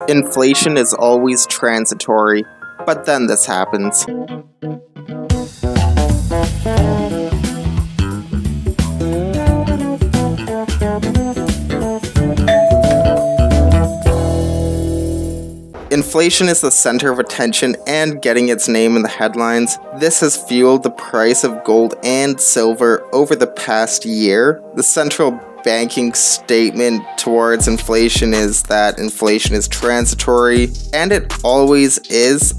Inflation is always transitory, but then this happens. Inflation is the center of attention and getting its name in the headlines. This has fueled the price of gold and silver over the past year. The central banking statement towards inflation is that inflation is transitory, and it always is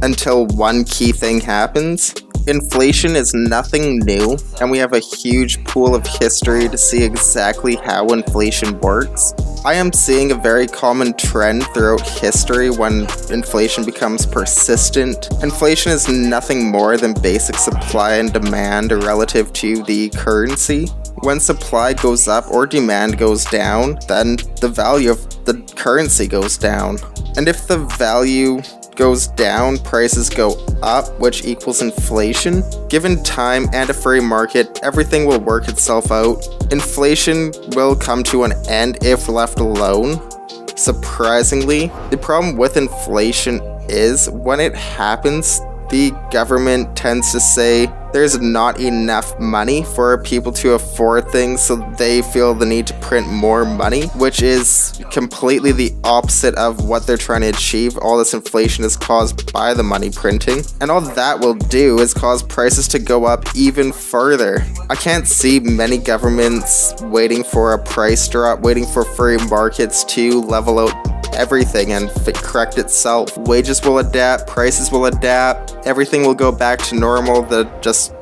until one key thing happens. Inflation is nothing new, and we have a huge pool of history to see exactly how inflation works. I am seeing a very common trend throughout history when inflation becomes persistent. Inflation is nothing more than basic supply and demand relative to the currency. When supply goes up or demand goes down, then the value of the currency goes down. And if the value goes down, prices go up, which equals inflation. Given time and a free market, everything will work itself out. Inflation will come to an end if left alone. Surprisingly, the problem with inflation is when it happens, the government tends to say there's not enough money for people to afford things, so they feel the need to print more money, which is completely the opposite of what they're trying to achieve. All this inflation is caused by the money printing, and all that will do is cause prices to go up even further. I can't see many governments waiting for a price drop, waiting for free markets to level out everything and correct itself. Wages will adapt, prices will adapt, everything will go back to normal, the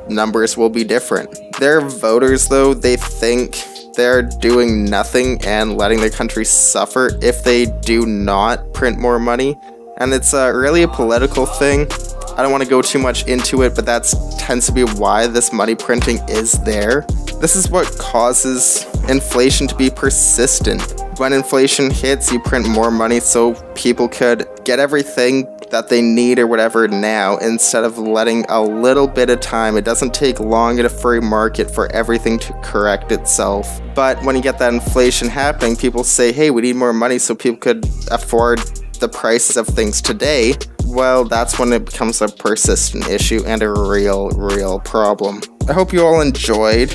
numbers will be different. Their voters, though, they think they're doing nothing and letting their country suffer if they do not print more money, and it's really a political thing. I don't want to go too much into it, but that tends to be why this money printing is there. This is what causes inflation to be persistent. When inflation hits, you print more money so people could get everything that they need or whatever now, instead of letting a little bit of time. It doesn't take long in a free market for everything to correct itself. But when you get that inflation happening, people say, hey, we need more money so people could afford the prices of things today. Well, that's when it becomes a persistent issue and a real problem. I hope you all enjoyed.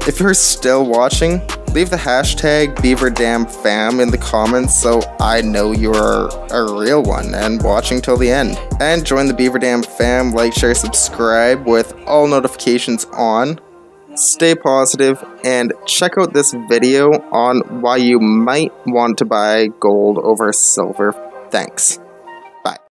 If you're still watching, leave the hashtag BeaverDamnFam in the comments so I know you're a real one and watching till the end. And join the BeaverDamnFam, like, share, subscribe with all notifications on. Stay positive, and check out this video on why you might want to buy gold over silver. Thanks.